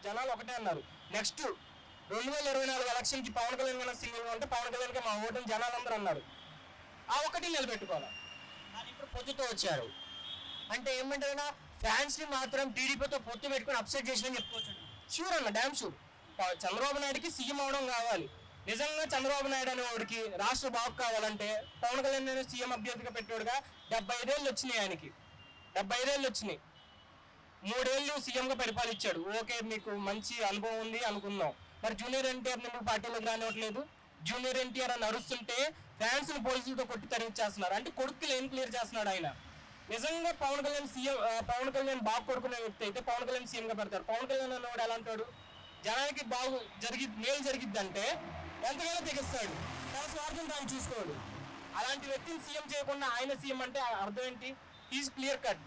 జనాలు ఒకటే అన్నారు. నెక్స్ట్ 2024 ఎలక్షన్కి పవన్ కళ్యాణ్ గారు సింగిల్గా ఉంటే పవన్ కళ్యాణ్కి మా ఓటుని జనాలందరూ అన్నారు. ఆ ఒకటి నిలబెట్టుకోవాలి. కానీ ఇప్పుడు పొత్తుతో వచ్చారు అంటే ఏమంటారు, ఫ్యాన్స్ ని మాత్రం టీడీపీతో పొత్తు పెట్టుకుని అప్సెట్ చేసిన చెప్పుకోవచ్చు. షూర్ అన్న, డ్యామ్ షూర్. చంద్రబాబు నాయుడుకి సీఎం అవడం కావాలి. నిజంగా చంద్రబాబు నాయుడు అనేవాడికి రాష్ట్ర బాగు కావాలంటే పవన్ కళ్యాణ్ సీఎం అభ్యర్థిగా పెట్టాడుగా. 75 ఏళ్ళు వచ్చినాయి ఆయనకి, 75 ఏళ్ళు వచ్చినాయి. 3 ఏళ్ళు సీఎంగా పరిపాలించాడు. ఓకే, మీకు మంచి అనుభవం ఉంది అనుకుందాం. మరి జూనియర్ ఎన్టీఆర్ ని పార్టీలోకి రానివ్వట్లేదు. జూనియర్ ఎన్టీఆర్ అని అరుస్తుంటే ఫ్యాన్స్ ని పోలీసులతో కొట్టి తరిగించేస్తున్నారు. అంటే కొడుకు లేని క్లియర్ చేస్తున్నాడు ఆయన. నిజంగా పవన్ కళ్యాణ్ బాగా కొడుకునే వ్యక్తి అయితే పవన్ కళ్యాణ్ సీఎంగా పెడతారు. పవన్ కళ్యాణ్ అన్నవాడు ఎలా అంటాడు, జనానికి మేలు జరిగిద్దంటే ఎంతగానో తెగిస్తాడు. తన స్వార్థం తాను చూసుకోడు. అలాంటి వ్యక్తిని సీఎం చేయకుండా ఆయన సీఎం అంటే అర్థం ఏంటి? Is clear cut.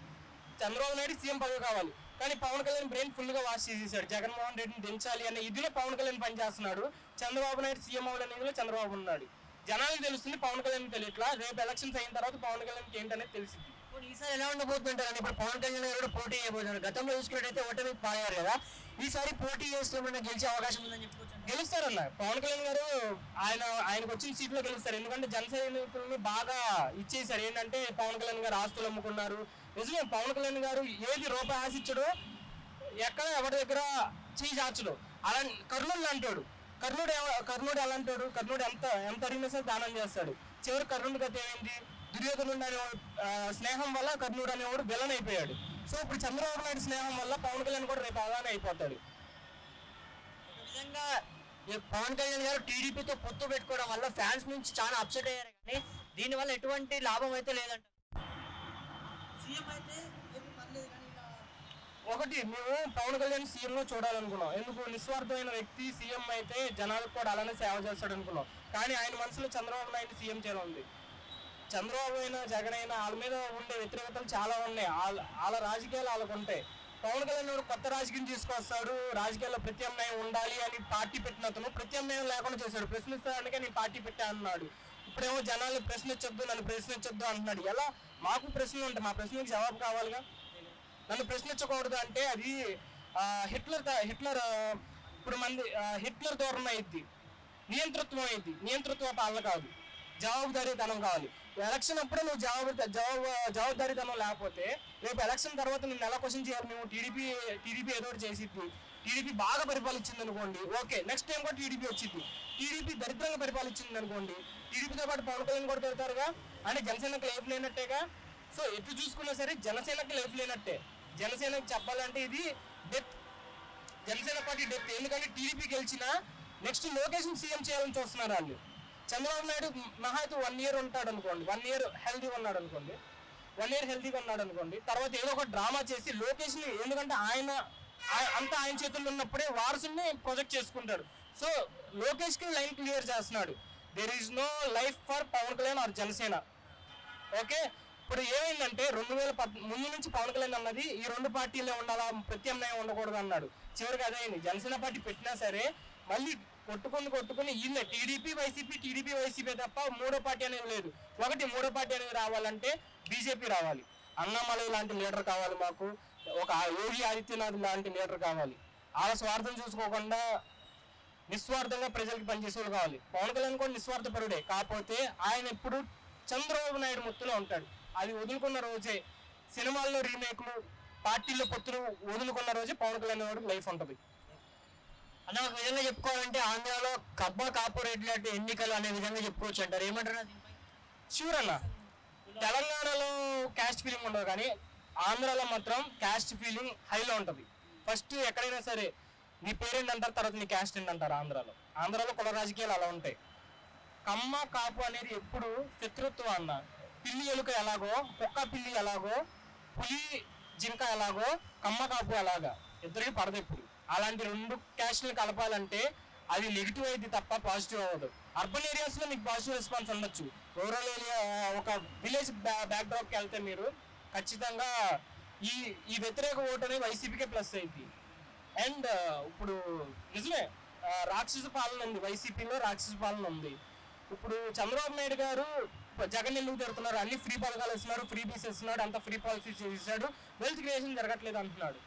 Chandrababu Naidu CM పదవి కావాలి, కానీ పవన్ కళ్యాణ్ బ్రెయిన్ ఫుల్గా వాష్ చేసేసాడు. జగన్మోహన్ రెడ్డిని దించాలి అనే ఇదిలో పవన్ కళ్యాణ్ పనిచేస్తున్నాడు. చంద్రబాబు నాయుడు సీఎం అవ్వాలనే ఇదిలో చంద్రబాబు ఉన్నాడు. జనానికి తెలుస్తుంది, పవన్ కళ్యాణ్ తెలియట్లా. రేపు ఎలక్షన్స్ అయిన తర్వాత పవన్ కళ్యాణ్కి ఏంటనేది తెలిసింది. ఈసారి ఎలా ఉండబోతుంటారు? ఇప్పుడు పవన్ కళ్యాణ్ గారు కూడా పోటీ చేయబోతున్నారు. గతంలో చూసుకున్నట్టయితే ఓటమి పాడారు కదా, ఈసారి పోటీ చేస్తున్న గెలిచే అవకాశం ఉందని చెప్పుకోవచ్చు. గెలుస్తారన్న పవన్ కళ్యాణ్ గారు. ఆయనకు వచ్చిన సీట్లో గెలుస్తారు. ఎందుకంటే జన సైనికులను బాగా ఇచ్చేసారు. ఏంటంటే పవన్ కళ్యాణ్ గారు ఆస్తులు అమ్ముకున్నారు. నిజమే, పవన్ కళ్యాణ్ గారు ఏది రూపాయి ఆశించడు, ఎక్కడ ఎవరి దగ్గర చేయి చాచడు. అలా కర్నూలు అంటాడు. కర్నూడు ఎలా అంటాడు? కర్నూడు ఎంత అడిగినా సరే దానం చేస్తాడు. చివరి కర్నూలు గత ఏమైంది? దుర్యోధనుడు అనే స్నేహం వల్ల కర్నూడు అనేవాడు విలన్ అయిపోయాడు. సో ఇప్పుడు చంద్రబాబు నాయుడు స్నేహం వల్ల పవన్ కళ్యాణ్ కూడా రేపు అలానే అయిపోతాడు. నిజంగా పవన్ కళ్యాణ్ గారు టీడీపీతో పొత్తు పెట్టుకోవడం వల్ల ఫ్యాన్స్ నుంచి చాలా అప్సెట్ అయ్యారు, కానీ దీనివల్ల ఎటువంటి లాభం అయితే లేదంట. ఒకటి, మేము పవన్ కళ్యాణ్ సీఎంలో చూడాలనుకున్నాం. ఎందుకు? నిస్వార్థమైన వ్యక్తి సీఎం అయితే జనాలకు కూడా అలానే సేవ చేస్తాడు అనుకున్నాం. కానీ ఆయన మనసులో చంద్రబాబు నాయుడు సీఎం చేయాలి ఉంది. చంద్రబాబు అయినా జగన్ అయినా వాళ్ళ మీద ఉండే వ్యతిరేకతలు చాలా ఉన్నాయి. వాళ్ళ రాజకీయాలు వాళ్ళకు ఉంటాయి. పవన్ కళ్యాణ్ కొత్త రాజకీయం తీసుకొస్తాడు. రాజకీయాల్లో ప్రత్యామ్నాయం ఉండాలి అని పార్టీ పెట్టిన అతను ప్రత్యామ్నాయం లేకుండా చేశాడు. ప్రశ్నిస్తాడానికే నేను పార్టీ పెట్టా అన్నాడు. ఇప్పుడేమో జనాలు ప్రశ్నించొద్దు, నన్ను ప్రశ్నించొద్దు అంటున్నాడు. ఎలా? మాకు ప్రశ్నలు ఉంటాయి, మా ప్రశ్నలకు జవాబు కావాలిగా. నన్ను ప్రశ్నించకూడదు అంటే అది హిట్లర్ ధోరణి అయింది, నియంతృత్వం అయింది. నియంతృత్వ పాలన కాదు, జవాబుదారీతనం కావాలి. ఎలక్షన్ అప్పుడే నువ్వు జవాబుదారీతనం లేకపోతే రేపు ఎలక్షన్ తర్వాత నేను ఎలా క్వశ్చన్ చేయాలి? మేము టీడీపీ ఏదో చేసిద్ది. టీడీపీ బాగా పరిపాలించింది అనుకోండి, ఓకే, నెక్స్ట్ టైం కూడా టీడీపీ వచ్చింది. టీడీపీ దరిద్రంగా పరిపాలించింది అనుకోండి, టీడీపీతో పాటు పవన్ కళ్యాణ్ కూడా పెడతారుగా. అంటే జనసేనకు లైఫ్ లేనట్టేగా. సో ఎటు చూసుకున్నా సరే జనసేనకి లైఫ్ లేనట్టే. జనసేనకి చెప్పాలంటే ఇది డెత్. Janasena party death. ఎందుకంటే టీడీపీ గెలిచినా నెక్స్ట్ లోకేషన్ సీఎం చేయాలని చూస్తున్నారు వాళ్ళు. చంద్రబాబు నాయుడు మహా అయితే 1 year ఉంటాడు అనుకోండి, 1 year హెల్తీగా ఉన్నాడు అనుకోండి. తర్వాత ఏదో ఒక డ్రామా చేసి లోకేష్ని, ఎందుకంటే ఆయన చేతుల్లో ఉన్నప్పుడే వారసుని ప్రొజెక్ట్ చేసుకుంటాడు. సో లోకేష్కి లైన్ క్లియర్ చేస్తున్నాడు. There is no life for Pavan Kalyan or Janasena. Okay, ఇప్పుడు ఏమైందంటే 2010 ముందు నుంచి పవన్ కళ్యాణ్ అన్నది ఈ 2 పార్టీలే ఉండాలా, ప్రత్యామ్నాయం ఉండకూడదు అన్నాడు. చివరికి అదే అయింది. జనసేన పార్టీ పెట్టినా సరే మళ్ళీ కొట్టుకుని వీళ్ళే టీడీపీ వైసీపీ తప్ప మూడో పార్టీ అనేది లేదు. మూడో పార్టీ అనేది రావాలంటే బీజేపీ రావాలి. అన్నామలై లాంటి లీడర్ కావాలి మాకు. ఒక యోగి ఆదిత్యనాథ్ లాంటి లీడర్ కావాలి. వాళ్ళ స్వార్థం చూసుకోకుండా నిస్వార్థంగా ప్రజలకు పనిచేసేవాళ్ళు కావాలి. పవన్ కళ్యాణ్ కూడా నిస్వార్థపరుడే, కాకపోతే ఆయన ఇప్పుడు చంద్రబాబు నాయుడు ముత్తులో ఉంటాడు. అది వదులుకున్న రోజే సినిమాల్లో రీమేక్లు, పార్టీల్లో పొత్తులు వదులుకున్న రోజే పవన్ కళ్యాణ్ వాడికి లైఫ్ ఉంటుంది. అన్న ఒక విధంగా చెప్పుకోవాలంటే ఆంధ్రాలో కబ్బా కార్పొరేట్ ఎన్నికలు అనే విధంగా చెప్పుకోవచ్చు అంటారు, ఏమంటారు? షూర్ అన్న, తెలంగాణలో క్యాస్ట్ ఫీలింగ్ ఉండదు, కానీ ఆంధ్రాలో మాత్రం క్యాస్ట్ ఫీలింగ్ హైలో ఉంటుంది. ఫస్ట్ ఎక్కడైనా సరే నీ పేరెంట్ అంటారు, తర్వాత నీ క్యాస్ట్ ఏంటి అంటారు. ఆంధ్రాలో కుల రాజకీయాలు అలా ఉంటాయి. కమ్మ కాపు అనేది ఎప్పుడు శత్రుత్వం అన్న. పిల్లి ఎలుక ఎలాగో, కుక్క పిల్లి ఎలాగో, పులి జింక ఎలాగో, కమ్మ కాపు ఎలాగా, ఇద్దరికి పడదు ఎప్పుడు. అలాంటి 2 క్యాస్ట్ని కలపాలంటే అది నెగిటివ్ అయింది తప్ప పాజిటివ్ అవ్వదు. అర్బన్ ఏరియాస్లో మీకు పాజిటివ్ రెస్పాన్స్ ఉండొచ్చు. రూరల్ ఏరియా, ఒక విలేజ్ బ్యాక్డ్రాప్కి వెళ్తే మీరు ఖచ్చితంగా ఈ వ్యతిరేక ఓటు అనేది వైసీపీకే ప్లస్ అయింది. అండ్ ఇప్పుడు నిజమే రాక్షస పాలన ఉంది, వైసీపీలో రాక్షస పాలన ఉంది. ఇప్పుడు చంద్రబాబు నాయుడు గారు జగన్ ఎందుకు తిడుతున్నారు? అన్ని ఫ్రీ పథకాలు ఇస్తున్నారు, ఫ్రీ బీస్ ఇస్తున్నాడు, అంత ఫ్రీ పాలసీస్ ఇస్తాడు, వెల్త్ క్రియేషన్ జరగట్లేదు అంటున్నాడు.